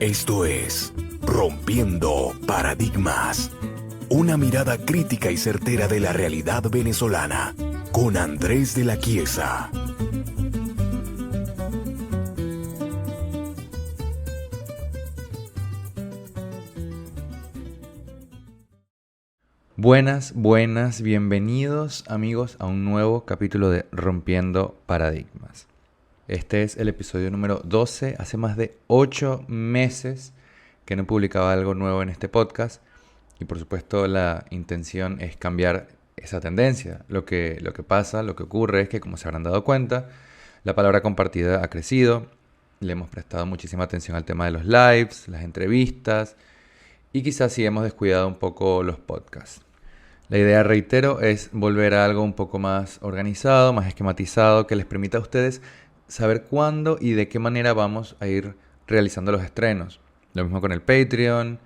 Esto es Rompiendo Paradigmas, una mirada crítica y certera de la realidad venezolana, con Andrés de la Chiesa. Buenas, bienvenidos amigos a un nuevo capítulo de Rompiendo Paradigmas. Este es el episodio número 12, hace más de 8 meses que no publicaba algo nuevo en este podcast y por supuesto la intención es cambiar esa tendencia. Lo que pasa, lo que ocurre es que, como se habrán dado cuenta, la palabra compartida ha crecido, le hemos prestado muchísima atención al tema de los lives, las entrevistas y quizás sí hemos descuidado un poco los podcasts. La idea, reitero, es volver a algo un poco más organizado, más esquematizado, que les permita a ustedes saber cuándo y de qué manera vamos a ir realizando los estrenos. Lo mismo con el Patreon,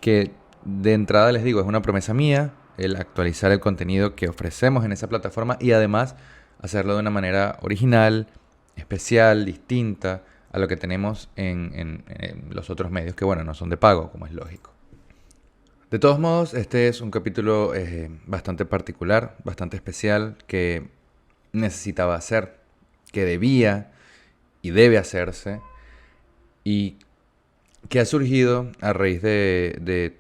que de entrada les digo, es una promesa mía, el actualizar el contenido que ofrecemos en esa plataforma y además hacerlo de una manera original, especial, distinta a lo que tenemos en los otros medios, que bueno, no son de pago, como es lógico. De todos modos, este es un capítulo bastante particular, bastante especial, que necesitaba hacer, que debía y debe hacerse, y que ha surgido a raíz de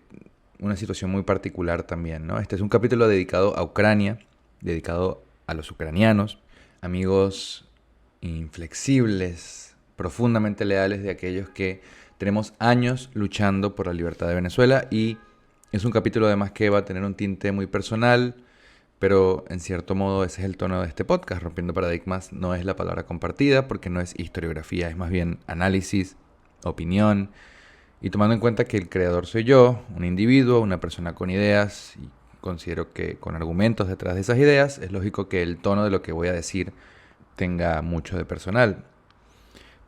una situación muy particular también, ¿no? Este es un capítulo dedicado a Ucrania, dedicado a los ucranianos, amigos inflexibles, profundamente leales de aquellos que tenemos años luchando por la libertad de Venezuela, y es un capítulo además que va a tener un tinte muy personal, pero en cierto modo ese es el tono de este podcast. Rompiendo Paradigmas no es la palabra compartida porque no es historiografía, es más bien análisis, opinión, y tomando en cuenta que el creador soy yo, un individuo, una persona con ideas, y considero que con argumentos detrás de esas ideas, es lógico que el tono de lo que voy a decir tenga mucho de personal.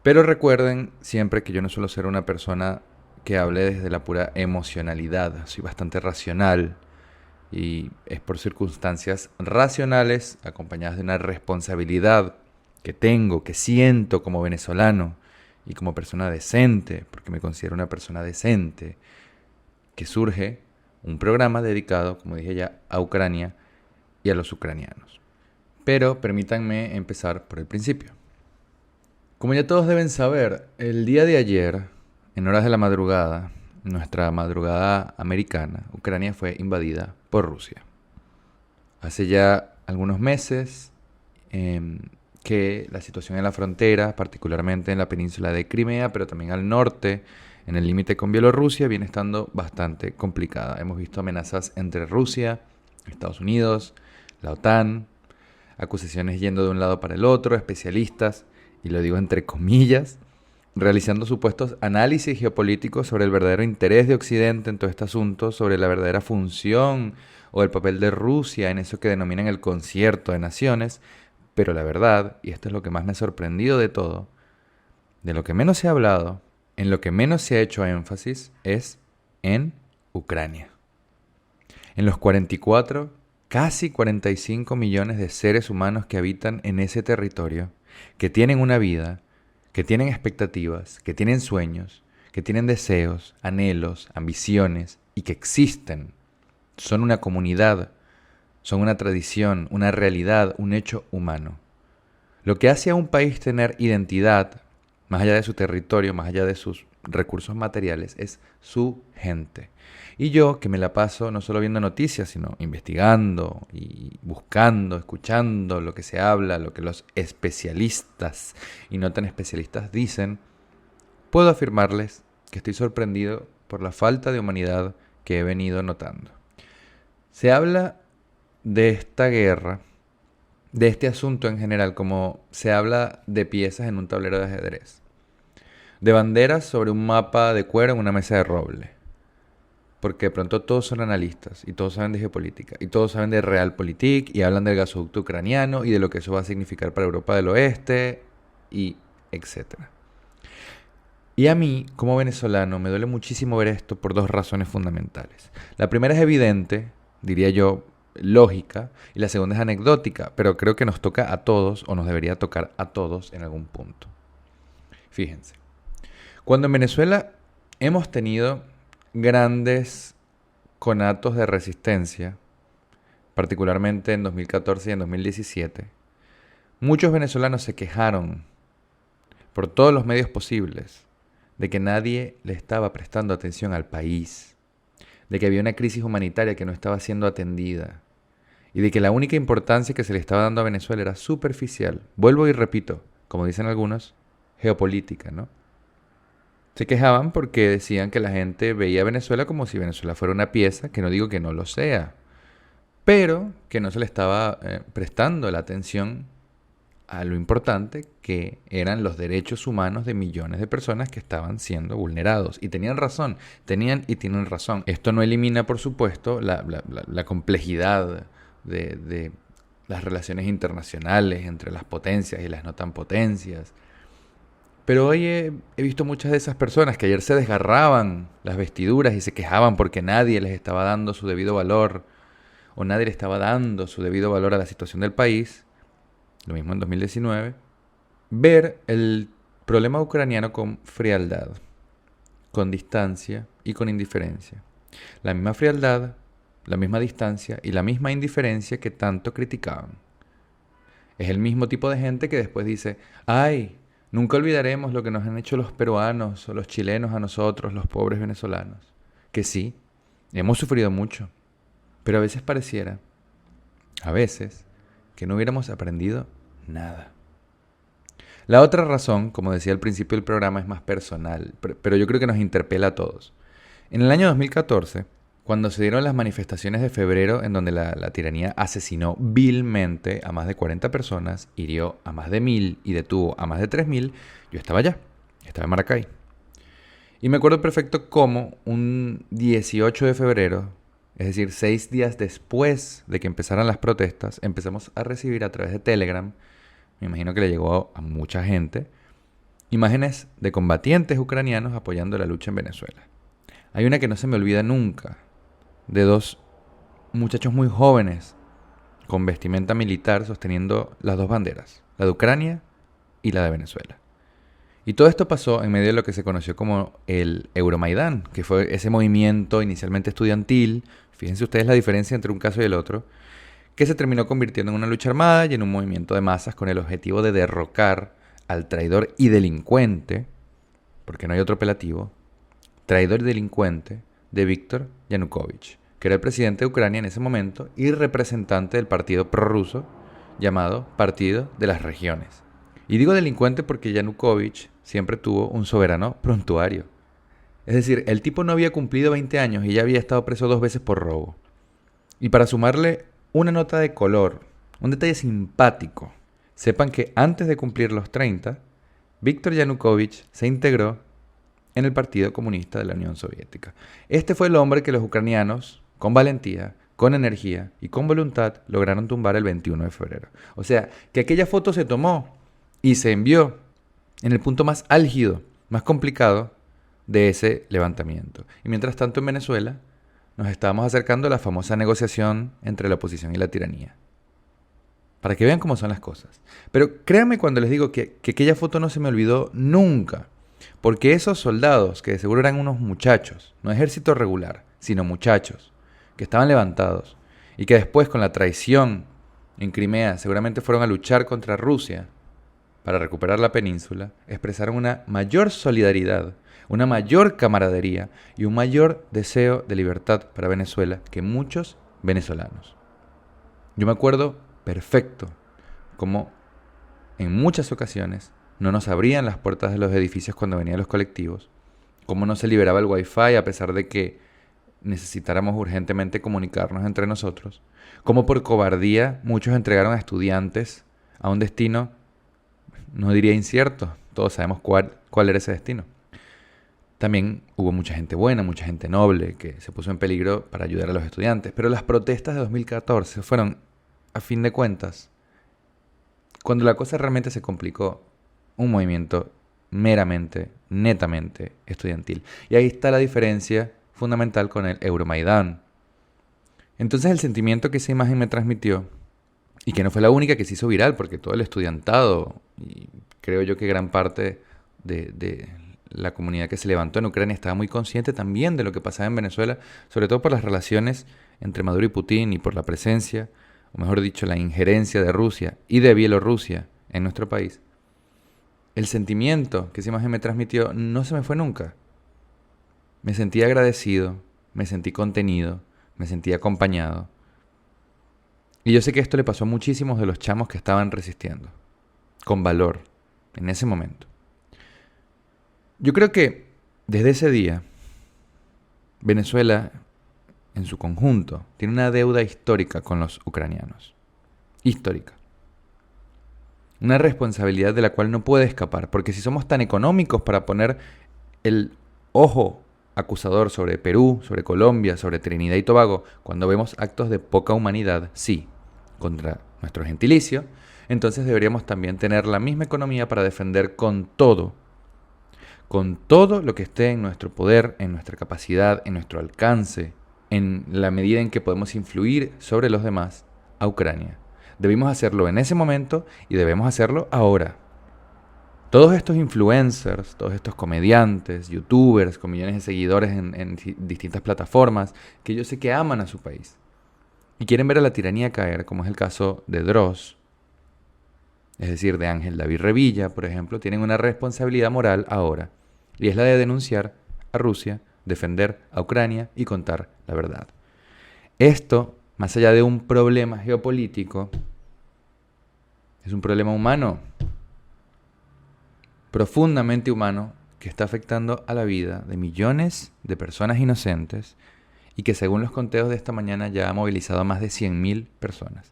Pero recuerden siempre que yo no suelo ser una persona que hable desde la pura emocionalidad, soy bastante racional, y es por circunstancias racionales acompañadas de una responsabilidad que tengo, que siento como venezolano y como persona decente, porque me considero una persona decente, que surge un programa dedicado, como dije ya, a Ucrania y a los ucranianos. Pero permítanme empezar por el principio. Como ya todos deben saber, el día de ayer, en horas de la madrugada, nuestra madrugada americana, Ucrania fue invadida por Rusia. Hace ya algunos meses que la situación en la frontera, particularmente en la península de Crimea, pero también al norte, en el límite con Bielorrusia, viene estando bastante complicada. Hemos visto amenazas entre Rusia, Estados Unidos, la OTAN, acusaciones yendo de un lado para el otro, especialistas, y lo digo entre comillas, realizando supuestos análisis geopolíticos sobre el verdadero interés de Occidente en todo este asunto, sobre la verdadera función o el papel de Rusia en eso que denominan el concierto de naciones. Pero la verdad, y esto es lo que más me ha sorprendido de todo, de lo que menos se ha hablado, en lo que menos se ha hecho énfasis, es en Ucrania. En los 44, casi 45 millones de seres humanos que habitan en ese territorio, que tienen una vida, que tienen expectativas, que tienen sueños, que tienen deseos, anhelos, ambiciones y que existen. Son una comunidad, son una tradición, una realidad, un hecho humano. Lo que hace a un país tener identidad, más allá de su territorio, más allá de sus recursos materiales, es su gente. Y yo, que me la paso no solo viendo noticias, sino investigando y buscando, escuchando lo que se habla, lo que los especialistas y no tan especialistas dicen, puedo afirmarles que estoy sorprendido por la falta de humanidad que he venido notando. Se habla de esta guerra, de este asunto en general, como se habla de piezas en un tablero de ajedrez, de banderas sobre un mapa de cuero en una mesa de roble. Porque de pronto todos son analistas y todos saben de geopolítica y todos saben de realpolitik y hablan del gasoducto ucraniano y de lo que eso va a significar para Europa del Oeste y etcétera. Y a mí, como venezolano, me duele muchísimo ver esto por dos razones fundamentales. La primera es evidente, diría yo, lógica, y la segunda es anecdótica, pero creo que nos toca a todos, o nos debería tocar a todos en algún punto. Fíjense, cuando en Venezuela hemos tenido grandes conatos de resistencia, particularmente en 2014 y en 2017, muchos venezolanos se quejaron por todos los medios posibles de que nadie le estaba prestando atención al país, de que había una crisis humanitaria que no estaba siendo atendida y de que la única importancia que se le estaba dando a Venezuela era superficial. Vuelvo y repito, como dicen algunos, geopolítica, ¿no? Se quejaban porque decían que la gente veía a Venezuela como si Venezuela fuera una pieza, que no digo que no lo sea, pero que no se le estaba prestando la atención a lo importante que eran los derechos humanos de millones de personas que estaban siendo vulnerados. Y tenían razón, tenían y tienen razón. Esto no elimina, por supuesto, la complejidad de las relaciones internacionales entre las potencias y las no tan potencias. Pero hoy he visto muchas de esas personas que ayer se desgarraban las vestiduras y se quejaban porque nadie les estaba dando su debido valor o nadie le estaba dando su debido valor a la situación del país, lo mismo en 2019, ver el problema ucraniano con frialdad, con distancia y con indiferencia. La misma frialdad, la misma distancia y la misma indiferencia que tanto criticaban. Es el mismo tipo de gente que después dice, ¡ay! Nunca olvidaremos lo que nos han hecho los peruanos o los chilenos a nosotros, los pobres venezolanos. Que sí, hemos sufrido mucho, pero a veces pareciera, que no hubiéramos aprendido nada. La otra razón, como decía al principio del programa, es más personal, pero yo creo que nos interpela a todos. En el año 2014, cuando se dieron las manifestaciones de febrero en donde la tiranía asesinó vilmente a más de 40 personas, hirió a más de 1.000 y detuvo a más de 3.000, yo estaba allá, estaba en Maracay. Y me acuerdo perfecto cómo un 18 de febrero, es decir, 6 días después de que empezaran las protestas, empezamos a recibir a través de Telegram, me imagino que le llegó a mucha gente, imágenes de combatientes ucranianos apoyando la lucha en Venezuela. Hay una que no se me olvida nunca, de dos muchachos muy jóvenes con vestimenta militar sosteniendo las dos banderas, la de Ucrania y la de Venezuela. Y todo esto pasó en medio de lo que se conoció como el Euromaidán, que fue ese movimiento inicialmente estudiantil, fíjense ustedes la diferencia entre un caso y el otro, que se terminó convirtiendo en una lucha armada y en un movimiento de masas con el objetivo de derrocar al traidor y delincuente, porque no hay otro apelativo, traidor y delincuente de Víktor Yanukovych, que era el presidente de Ucrania en ese momento y representante del partido prorruso llamado Partido de las Regiones. Y digo delincuente porque Yanukovych siempre tuvo un soberano prontuario. Es decir, el tipo no había cumplido 20 años y ya había estado preso 2 veces por robo. Y para sumarle una nota de color, un detalle simpático, sepan que antes de cumplir los 30, Víktor Yanukovych se integró en el Partido Comunista de la Unión Soviética. Este fue el hombre que los ucranianos, con valentía, con energía y con voluntad, lograron tumbar el 21 de febrero. O sea, que aquella foto se tomó y se envió en el punto más álgido, más complicado de ese levantamiento. Y mientras tanto en Venezuela nos estábamos acercando a la famosa negociación entre la oposición y la tiranía. Para que vean cómo son las cosas. Pero créanme cuando les digo que aquella foto no se me olvidó nunca. Porque esos soldados, que de seguro eran unos muchachos, no ejército regular, sino muchachos, que estaban levantados y que después con la traición en Crimea seguramente fueron a luchar contra Rusia para recuperar la península, expresaron una mayor solidaridad, una mayor camaradería y un mayor deseo de libertad para Venezuela que muchos venezolanos. Yo me acuerdo perfecto cómo en muchas ocasiones no nos abrían las puertas de los edificios cuando venían los colectivos, cómo no se liberaba el wifi a pesar de que necesitáramos urgentemente comunicarnos entre nosotros, cómo por cobardía muchos entregaron a estudiantes a un destino, no diría incierto, todos sabemos cuál era ese destino. También hubo mucha gente buena, mucha gente noble que se puso en peligro para ayudar a los estudiantes, pero las protestas de 2014 fueron, a fin de cuentas, cuando la cosa realmente se complicó, un movimiento meramente, netamente estudiantil. Y ahí está la diferencia fundamental con el Euromaidán. Entonces el sentimiento que esa imagen me transmitió, y que no fue la única que se hizo viral, porque todo el estudiantado, y creo yo que gran parte de la comunidad que se levantó en Ucrania estaba muy consciente también de lo que pasaba en Venezuela, sobre todo por las relaciones entre Maduro y Putin y por la presencia, o mejor dicho, la injerencia de Rusia y de Bielorrusia en nuestro país. El sentimiento que esa imagen me transmitió no se me fue nunca. Me sentí agradecido, me sentí contenido, me sentí acompañado. Y yo sé que esto le pasó a muchísimos de los chamos que estaban resistiendo, con valor, en ese momento. Yo creo que desde ese día, Venezuela, en su conjunto, tiene una deuda histórica con los ucranianos. Histórica. Una responsabilidad de la cual no puede escapar, porque si somos tan económicos para poner el ojo acusador sobre Perú, sobre Colombia, sobre Trinidad y Tobago, cuando vemos actos de poca humanidad, sí, contra nuestro gentilicio, entonces deberíamos también tener la misma economía para defender con todo lo que esté en nuestro poder, en nuestra capacidad, en nuestro alcance, en la medida en que podemos influir sobre los demás, a Ucrania. Debimos hacerlo en ese momento y debemos hacerlo ahora. Todos estos influencers, todos estos comediantes, youtubers con millones de seguidores en distintas plataformas, que yo sé que aman a su país y quieren ver a la tiranía caer, como es el caso de Dross, es decir, de Ángel David Revilla, por ejemplo, tienen una responsabilidad moral ahora, y es la de denunciar a Rusia, defender a Ucrania y contar la verdad. Esto, más allá de un problema geopolítico, es un problema humano, profundamente humano, que está afectando a la vida de millones de personas inocentes y que según los conteos de esta mañana ya ha movilizado a más de 100.000 personas.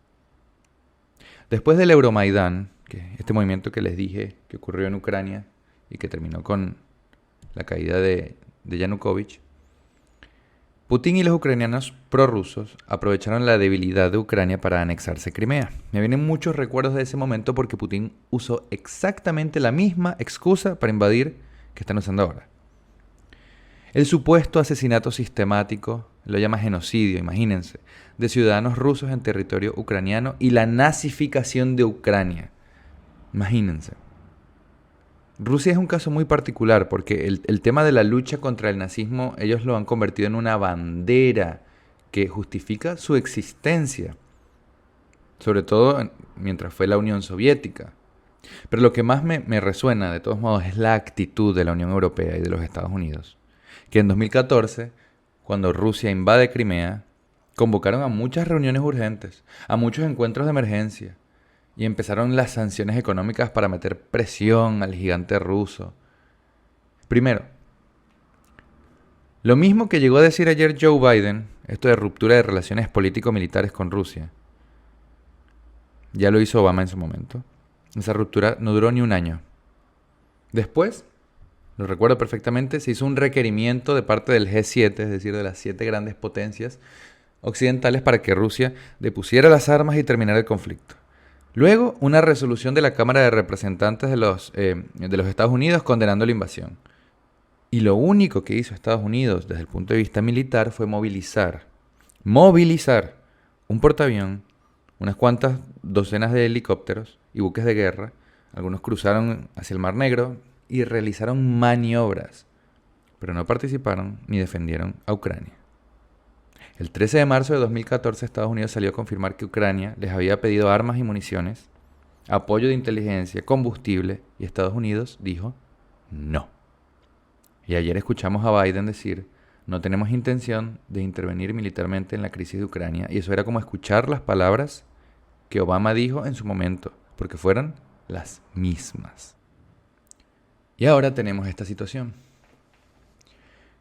Después del Euromaidán, que este movimiento que les dije que ocurrió en Ucrania y que terminó con la caída de Yanukovych, Putin y los ucranianos prorrusos aprovecharon la debilidad de Ucrania para anexarse Crimea. Me vienen muchos recuerdos de ese momento porque Putin usó exactamente la misma excusa para invadir que están usando ahora. El supuesto asesinato sistemático, lo llama genocidio, imagínense, de ciudadanos rusos en territorio ucraniano y la nazificación de Ucrania. Imagínense. Rusia es un caso muy particular porque el tema de la lucha contra el nazismo, ellos lo han convertido en una bandera que justifica su existencia, sobre todo mientras fue la Unión Soviética. Pero lo que más me resuena, de todos modos, es la actitud de la Unión Europea y de los Estados Unidos, que en 2014, cuando Rusia invade Crimea, convocaron a muchas reuniones urgentes, a muchos encuentros de emergencia, y empezaron las sanciones económicas para meter presión al gigante ruso. Primero, lo mismo que llegó a decir ayer Joe Biden, esto de ruptura de relaciones político-militares con Rusia, ya lo hizo Obama en su momento. Esa ruptura no duró ni un año. Después, lo recuerdo perfectamente, se hizo un requerimiento de parte del G7, es decir, de las 7 grandes potencias occidentales, para que Rusia depusiera las armas y terminara el conflicto. Luego, una resolución de la Cámara de Representantes de los Estados Unidos condenando la invasión. Y lo único que hizo Estados Unidos desde el punto de vista militar fue movilizar un portaavión, unas cuantas docenas de helicópteros y buques de guerra. Algunos cruzaron hacia el Mar Negro y realizaron maniobras, pero no participaron ni defendieron a Ucrania. El 13 de marzo de 2014 Estados Unidos salió a confirmar que Ucrania les había pedido armas y municiones, apoyo de inteligencia, combustible, y Estados Unidos dijo no. Y ayer escuchamos a Biden decir, no tenemos intención de intervenir militarmente en la crisis de Ucrania, y eso era como escuchar las palabras que Obama dijo en su momento, porque fueron las mismas. Y ahora tenemos esta situación,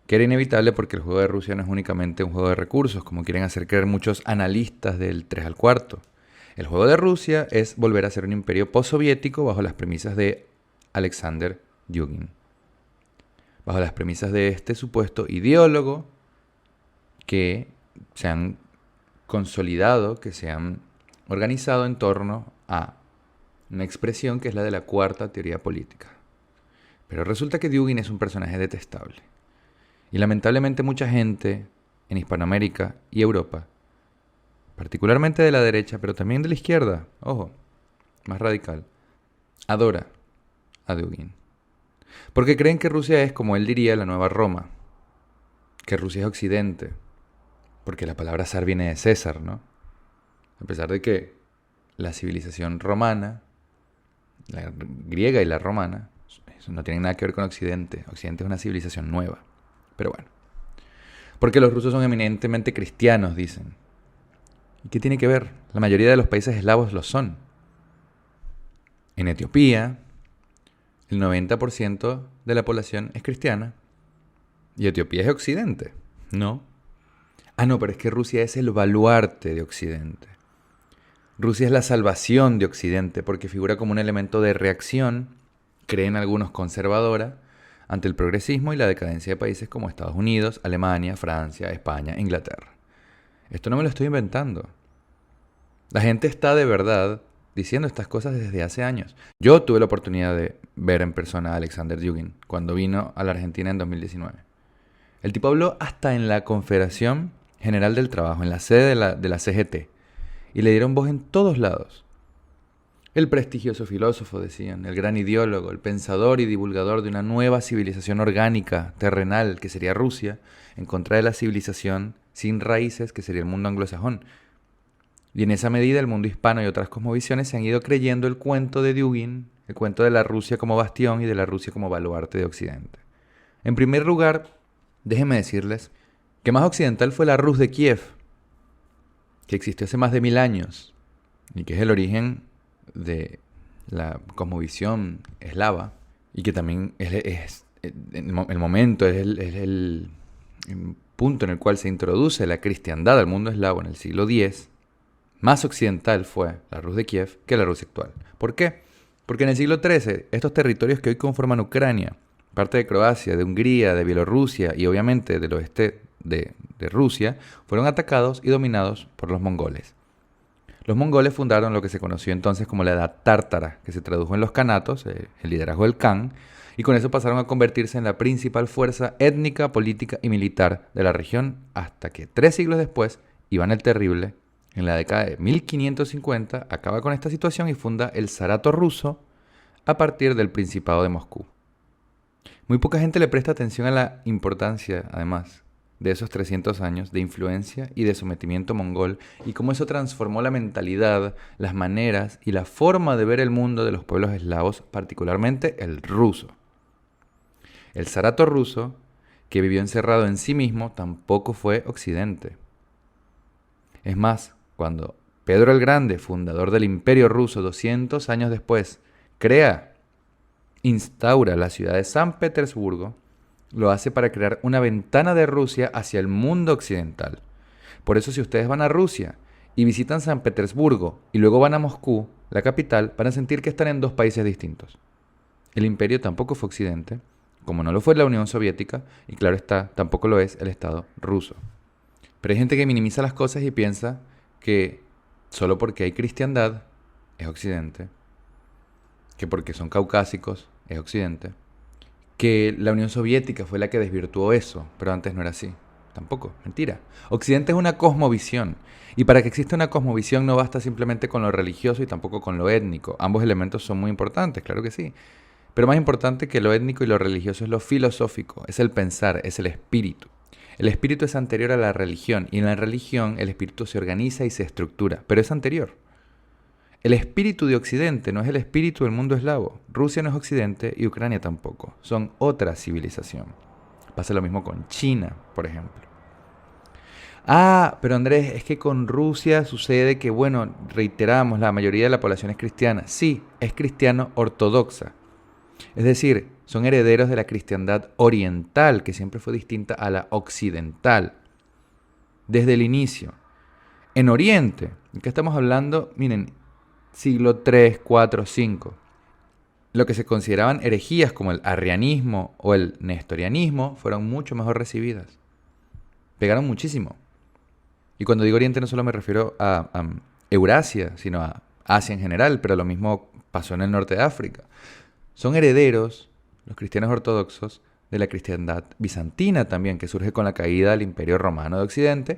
que era inevitable porque el juego de Rusia no es únicamente un juego de recursos, como quieren hacer creer muchos analistas del 3 al cuarto. El juego de Rusia es volver a ser un imperio postsoviético bajo las premisas de Alexander Dugin. Bajo las premisas de este supuesto ideólogo que se han consolidado, que se han organizado en torno a una expresión que es la de la cuarta teoría política. Pero resulta que Dugin es un personaje detestable. Y lamentablemente mucha gente en Hispanoamérica y Europa, particularmente de la derecha, pero también de la izquierda, ojo, más radical, adora a Dugin. Porque creen que Rusia es, como él diría, la nueva Roma. Que Rusia es Occidente. Porque la palabra zar viene de César, ¿no? A pesar de que la civilización romana, la griega y la romana, eso no tienen nada que ver con Occidente. Occidente es una civilización nueva. Pero bueno. Porque los rusos son eminentemente cristianos, dicen. ¿Y qué tiene que ver? La mayoría de los países eslavos lo son. En Etiopía, el 90% de la población es cristiana. ¿Y Etiopía es Occidente? No. Ah, no, pero es que Rusia es el baluarte de Occidente. Rusia es la salvación de Occidente porque figura como un elemento de reacción, creen algunos conservadora, ante el progresismo y la decadencia de países como Estados Unidos, Alemania, Francia, España, Inglaterra. Esto no me lo estoy inventando. La gente está de verdad diciendo estas cosas desde hace años. Yo tuve la oportunidad de ver en persona a Alexander Dugin cuando vino a la Argentina en 2019. El tipo habló hasta en la Confederación General del Trabajo, en la sede de la CGT, y le dieron voz en todos lados. El prestigioso filósofo, decían, el gran ideólogo, el pensador y divulgador de una nueva civilización orgánica, terrenal, que sería Rusia, en contra de la civilización sin raíces, que sería el mundo anglosajón. Y en esa medida el mundo hispano y otras cosmovisiones se han ido creyendo el cuento de Dugin, el cuento de la Rusia como bastión y de la Rusia como baluarte de Occidente. En primer lugar, déjenme decirles que más occidental fue la Rus de Kiev, que existió hace más de 1000 años y que es el origen de la cosmovisión eslava y que también es el momento, es el punto en el cual se introduce la cristiandad al mundo eslavo en el siglo X. Más occidental fue la Rus de Kiev que la Rusia actual. ¿Por qué? Porque en el siglo XIII estos territorios que hoy conforman Ucrania, parte de Croacia, de Hungría, de Bielorrusia y obviamente del oeste de Rusia, fueron atacados y dominados por los mongoles. Los mongoles fundaron lo que se conoció entonces como la Edad Tártara, que se tradujo en los Kanatos, el liderazgo del Khan, y con eso pasaron a convertirse en la principal fuerza étnica, política y militar de la región, hasta que 3 siglos después, Iván el Terrible, en la década de 1550, acaba con esta situación y funda el Zarato ruso a partir del Principado de Moscú. Muy poca gente le presta atención a la importancia, además, de esos 300 años de influencia y de sometimiento mongol y cómo eso transformó la mentalidad, las maneras y la forma de ver el mundo de los pueblos eslavos, particularmente el ruso. El zarato ruso, que vivió encerrado en sí mismo, tampoco fue Occidente. Es más, cuando Pedro el Grande, fundador del Imperio Ruso 200 años después, instaura la ciudad de San Petersburgo, lo hace para crear una ventana de Rusia hacia el mundo occidental. Por eso si ustedes van a Rusia y visitan San Petersburgo y luego van a Moscú, la capital, van a sentir que están en 2 países distintos. El imperio tampoco fue Occidente, como no lo fue la Unión Soviética, y claro está, tampoco lo es el Estado ruso. Pero hay gente que minimiza las cosas y piensa que solo porque hay cristiandad es Occidente, que porque son caucásicos es Occidente, que la Unión Soviética fue la que desvirtuó eso, pero antes no era así. Tampoco, mentira. Occidente es una cosmovisión, y para que exista una cosmovisión no basta simplemente con lo religioso y tampoco con lo étnico. Ambos elementos son muy importantes, claro que sí. Pero más importante que lo étnico y lo religioso es lo filosófico, es el pensar, es el espíritu. El espíritu es anterior a la religión, y en la religión el espíritu se organiza y se estructura, pero es anterior. El espíritu de Occidente no es el espíritu del mundo eslavo. Rusia no es Occidente y Ucrania tampoco. Son otra civilización. Pasa lo mismo con China, por ejemplo. Ah, pero Andrés, es que con Rusia sucede que, bueno, reiteramos, la mayoría de la población es cristiana. Sí, es cristiano ortodoxa. Es decir, son herederos de la cristiandad oriental, que siempre fue distinta a la occidental. Desde el inicio. En Oriente, ¿de qué estamos hablando? Miren, siglo III, IV, V. Lo que se consideraban herejías como el arrianismo o el nestorianismo fueron mucho mejor recibidas. Pegaron muchísimo. Y cuando digo Oriente no solo me refiero a Eurasia, sino a Asia en general, pero lo mismo pasó en el norte de África. Son herederos los cristianos ortodoxos, de la cristiandad bizantina también, que surge con la caída del Imperio Romano de Occidente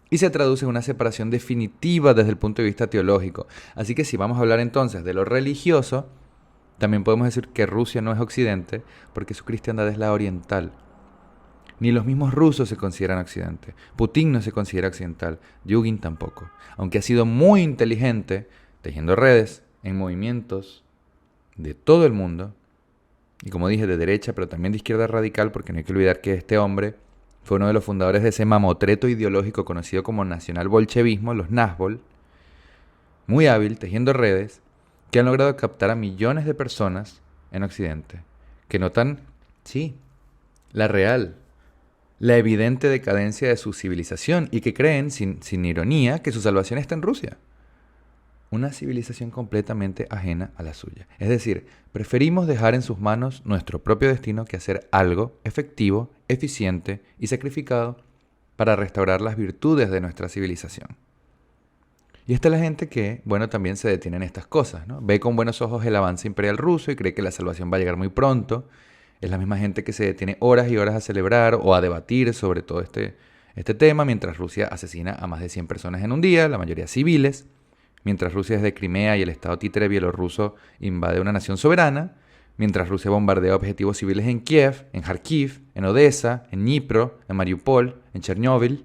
y se traduce en una separación definitiva desde el punto de vista teológico. Así que si vamos a hablar entonces de lo religioso, también podemos decir que Rusia no es Occidente porque su cristiandad es la oriental. Ni los mismos rusos se consideran occidente. Putin no se considera occidental. Dugin tampoco. Aunque ha sido muy inteligente tejiendo redes en movimientos de todo el mundo, y como dije, de derecha, pero también de izquierda radical, porque no hay que olvidar que este hombre fue uno de los fundadores de ese mamotreto ideológico conocido como nacional-bolchevismo, los Nazbol, muy hábil tejiendo redes que han logrado captar a millones de personas en Occidente, que notan, sí, la real, la evidente decadencia de su civilización y que creen, sin ironía, que su salvación está en Rusia. Una civilización completamente ajena a la suya. Es decir, preferimos dejar en sus manos nuestro propio destino que hacer algo efectivo, eficiente y sacrificado para restaurar las virtudes de nuestra civilización. Y esta es la gente que, bueno, también se detiene en estas cosas, ¿no? Ve con buenos ojos el avance imperial ruso y cree que la salvación va a llegar muy pronto. Es la misma gente que se detiene horas y horas a celebrar o a debatir sobre todo este tema, mientras Rusia asesina a más de 100 personas en un día, la mayoría civiles. Mientras Rusia desde Crimea y el estado títere bielorruso invade una nación soberana, mientras Rusia bombardea objetivos civiles en Kiev, en Kharkiv, en Odessa, en Dnipro, en Mariupol, en Chernóbil,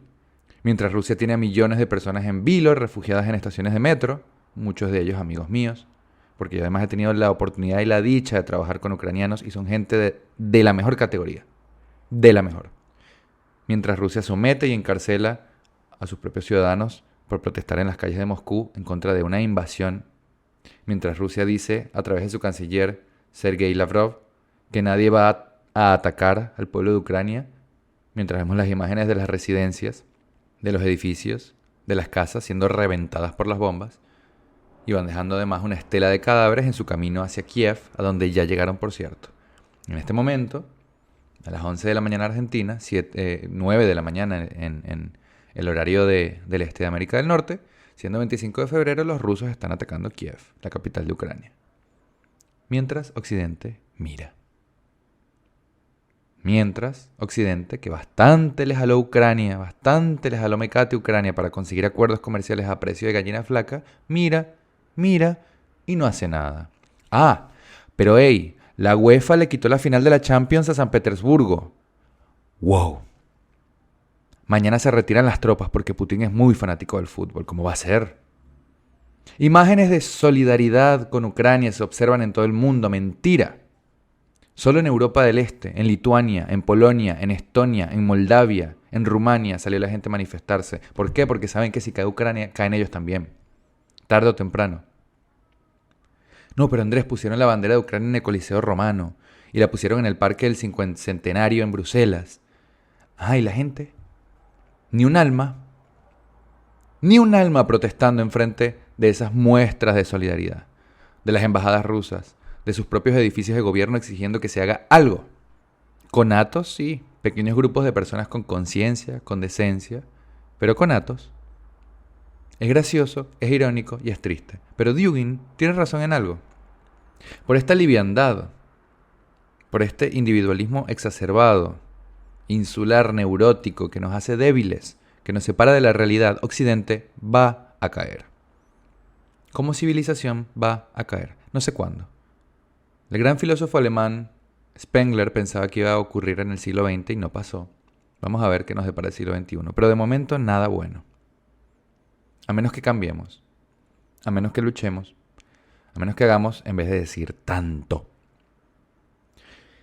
mientras Rusia tiene a millones de personas en vilo, refugiadas en estaciones de metro, muchos de ellos amigos míos, porque yo además he tenido la oportunidad y la dicha de trabajar con ucranianos y son gente de la mejor categoría, de la mejor. Mientras Rusia somete y encarcela a sus propios ciudadanos por protestar en las calles de Moscú en contra de una invasión, mientras Rusia dice a través de su canciller Sergei Lavrov que nadie va a atacar al pueblo de Ucrania, mientras vemos las imágenes de las residencias, de los edificios, de las casas siendo reventadas por las bombas y van dejando además una estela de cadáveres en su camino hacia Kiev, a donde ya llegaron, por cierto. En este momento, a las 11 de la mañana Argentina, 9 de la mañana en el horario del este de América del Norte, siendo 25 de febrero, los rusos están atacando Kiev, la capital de Ucrania. Mientras Occidente mira. Mientras Occidente, que bastante le jaló Ucrania, bastante le jaló mecate Ucrania para conseguir acuerdos comerciales a precio de gallina flaca, mira y no hace nada. Ah, pero hey, la UEFA le quitó la final de la Champions a San Petersburgo. ¡Wow! Mañana se retiran las tropas porque Putin es muy fanático del fútbol. ¿Cómo va a ser? Imágenes de solidaridad con Ucrania se observan en todo el mundo. Mentira. Solo en Europa del Este, en Lituania, en Polonia, en Estonia, en Moldavia, en Rumania salió la gente a manifestarse. ¿Por qué? Porque saben que si cae Ucrania, caen ellos también. Tarde o temprano. No, pero Andrés, pusieron la bandera de Ucrania en el Coliseo Romano y la pusieron en el Parque del Cincuentenario en Bruselas. Ah, ¿y la gente? Ni un alma protestando enfrente de esas muestras de solidaridad, de las embajadas rusas, de sus propios edificios de gobierno exigiendo que se haga algo. Conatos, sí, pequeños grupos de personas con conciencia, con decencia, pero conatos. Es gracioso, es irónico y es triste. Pero Dugin tiene razón en algo. Por esta liviandad, por este individualismo exacerbado, insular, neurótico, que nos hace débiles, que nos separa de la realidad, Occidente va a caer. Como civilización va a caer. No sé cuándo. El gran filósofo alemán Spengler pensaba que iba a ocurrir en el siglo XX y no pasó. Vamos a ver qué nos depara el siglo XXI. Pero de momento nada bueno. A menos que cambiemos. A menos que luchemos. A menos que hagamos en vez de decir tanto.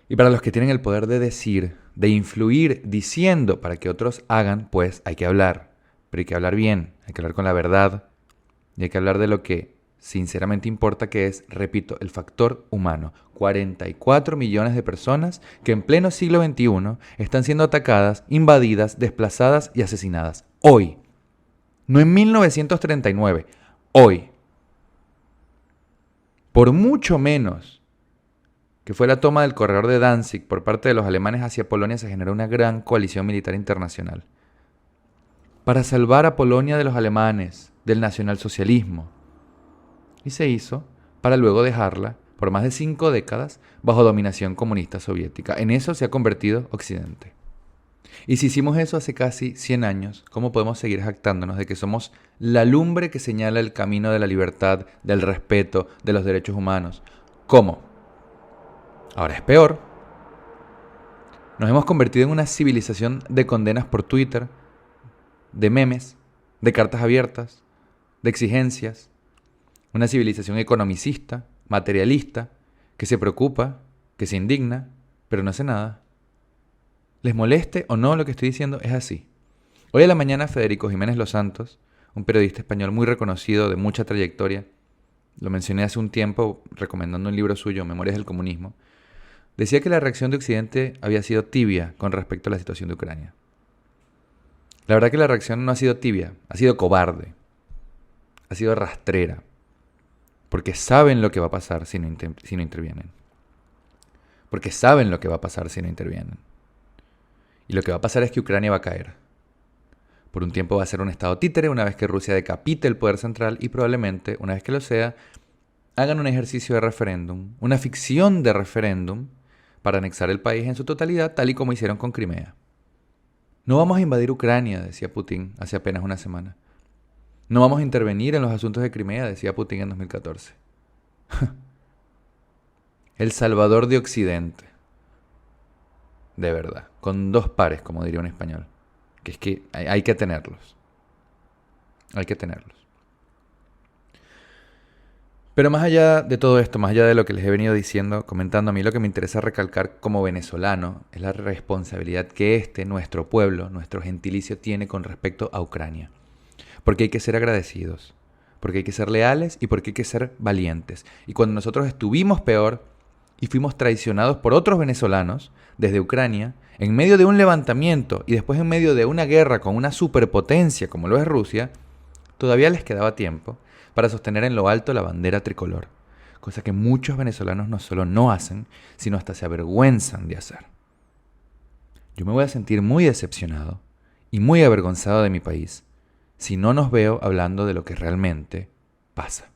Y para los que tienen el poder de decir, de influir diciendo para que otros hagan, pues hay que hablar. Pero hay que hablar bien, hay que hablar con la verdad. Y hay que hablar de lo que sinceramente importa, que es, repito, el factor humano. 44 millones de personas que en pleno siglo XXI están siendo atacadas, invadidas, desplazadas y asesinadas. Hoy. No en 1939. Hoy. Por mucho menos que fue la toma del corredor de Danzig por parte de los alemanes hacia Polonia, se generó una gran coalición militar internacional para salvar a Polonia de los alemanes, del nacionalsocialismo. Y se hizo para luego dejarla por más de 5 décadas bajo dominación comunista soviética. En eso se ha convertido Occidente. Y si hicimos eso hace casi 100 años, ¿cómo podemos seguir jactándonos de que somos la lumbre que señala el camino de la libertad, del respeto, de los derechos humanos? ¿Cómo? Ahora es peor. Nos hemos convertido en una civilización de condenas por Twitter, de memes, de cartas abiertas, de exigencias. Una civilización economicista, materialista, que se preocupa, que se indigna, pero no hace nada. Les moleste o no lo que estoy diciendo, es así. Hoy a la mañana Federico Jiménez Los Santos, un periodista español muy reconocido, de mucha trayectoria, lo mencioné hace un tiempo recomendando un libro suyo, Memorias del Comunismo, decía que la reacción de Occidente había sido tibia con respecto a la situación de Ucrania. La verdad que la reacción no ha sido tibia, ha sido cobarde, ha sido rastrera, porque saben lo que va a pasar si no intervienen. Porque saben lo que va a pasar si no intervienen. Y lo que va a pasar es que Ucrania va a caer. Por un tiempo va a ser un estado títere una vez que Rusia decapite el poder central y probablemente, una vez que lo sea, hagan un ejercicio de referéndum, una ficción de referéndum para anexar el país en su totalidad, tal y como hicieron con Crimea. No vamos a invadir Ucrania, decía Putin hace apenas una semana. No vamos a intervenir en los asuntos de Crimea, decía Putin en 2014. El salvador de Occidente. De verdad, con 2 pares, como diría un español. Que es que hay que tenerlos. Hay que tenerlos. Pero más allá de todo esto, más allá de lo que les he venido diciendo, comentando, a mí lo que me interesa recalcar como venezolano es la responsabilidad que nuestro pueblo, nuestro gentilicio tiene con respecto a Ucrania. Porque hay que ser agradecidos, porque hay que ser leales y porque hay que ser valientes. Y cuando nosotros estuvimos peor y fuimos traicionados por otros venezolanos desde Ucrania, en medio de un levantamiento y después en medio de una guerra con una superpotencia como lo es Rusia, todavía les quedaba tiempo para sostener en lo alto la bandera tricolor, cosa que muchos venezolanos no solo no hacen, sino hasta se avergüenzan de hacer. Yo me voy a sentir muy decepcionado y muy avergonzado de mi país si no nos veo hablando de lo que realmente pasa.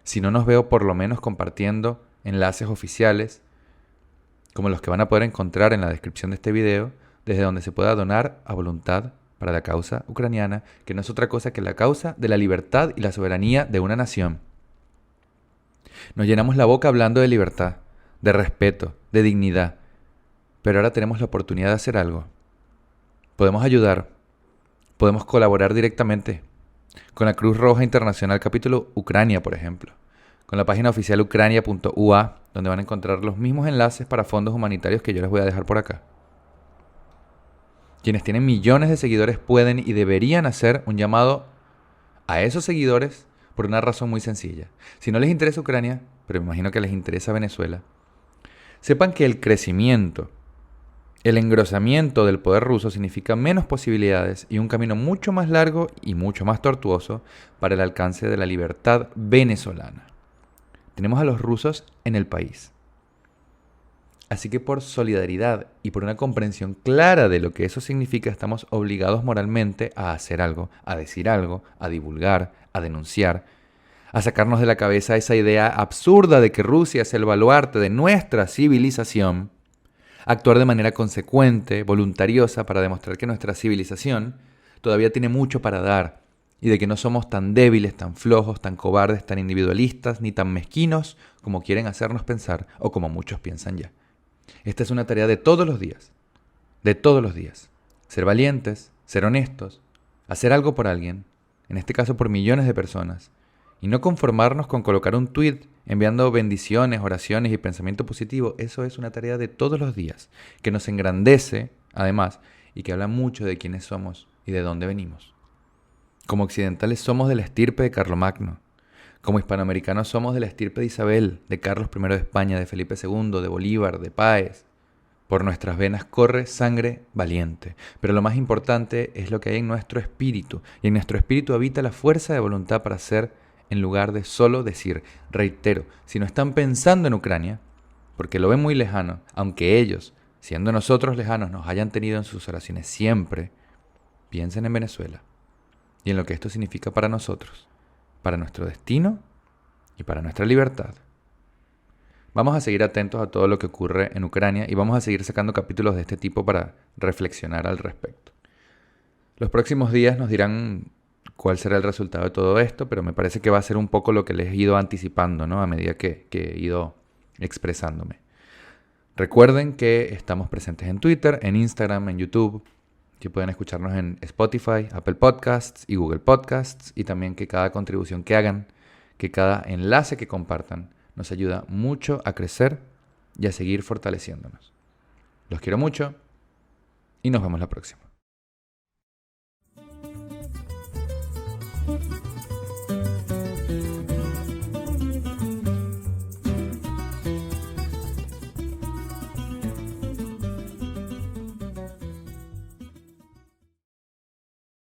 Si no nos veo por lo menos compartiendo enlaces oficiales, como los que van a poder encontrar en la descripción de este video, desde donde se pueda donar a voluntad para la causa ucraniana, que no es otra cosa que la causa de la libertad y la soberanía de una nación. Nos llenamos la boca hablando de libertad, de respeto, de dignidad, pero ahora tenemos la oportunidad de hacer algo. Podemos ayudar, podemos colaborar directamente con la Cruz Roja Internacional capítulo Ucrania, por ejemplo, con la página oficial ucrania.ua, donde van a encontrar los mismos enlaces para fondos humanitarios que yo les voy a dejar por acá. Quienes tienen millones de seguidores pueden y deberían hacer un llamado a esos seguidores por una razón muy sencilla. Si no les interesa Ucrania, pero me imagino que les interesa Venezuela, sepan que el crecimiento, el engrosamiento del poder ruso significa menos posibilidades y un camino mucho más largo y mucho más tortuoso para el alcance de la libertad venezolana. Tenemos a los rusos en el país. Así que por solidaridad y por una comprensión clara de lo que eso significa, estamos obligados moralmente a hacer algo, a decir algo, a divulgar, a denunciar, a sacarnos de la cabeza esa idea absurda de que Rusia es el baluarte de nuestra civilización, actuar de manera consecuente, voluntariosa, para demostrar que nuestra civilización todavía tiene mucho para dar y de que no somos tan débiles, tan flojos, tan cobardes, tan individualistas, ni tan mezquinos como quieren hacernos pensar o como muchos piensan ya. Esta es una tarea de todos los días, de todos los días. Ser valientes, ser honestos, hacer algo por alguien, en este caso por millones de personas, y no conformarnos con colocar un tweet enviando bendiciones, oraciones y pensamiento positivo. Eso es una tarea de todos los días, que nos engrandece, además, y que habla mucho de quiénes somos y de dónde venimos. Como occidentales somos de la estirpe de Carlomagno. Como hispanoamericanos somos de la estirpe de Isabel, de Carlos I de España, de Felipe II, de Bolívar, de Páez. Por nuestras venas corre sangre valiente. Pero lo más importante es lo que hay en nuestro espíritu. Y en nuestro espíritu habita la fuerza de voluntad para hacer, en lugar de solo decir. Reitero, si no están pensando en Ucrania, porque lo ven muy lejano, aunque ellos, siendo nosotros lejanos, nos hayan tenido en sus oraciones siempre, piensen en Venezuela y en lo que esto significa para nosotros, para nuestro destino y para nuestra libertad. Vamos a seguir atentos a todo lo que ocurre en Ucrania y vamos a seguir sacando capítulos de este tipo para reflexionar al respecto. Los próximos días nos dirán cuál será el resultado de todo esto, pero me parece que va a ser un poco lo que les he ido anticipando, ¿no? A medida que he ido expresándome. Recuerden que estamos presentes en Twitter, en Instagram, en YouTube, que pueden escucharnos en Spotify, Apple Podcasts y Google Podcasts, y también que cada contribución que hagan, que cada enlace que compartan, nos ayuda mucho a crecer y a seguir fortaleciéndonos. Los quiero mucho y nos vemos la próxima.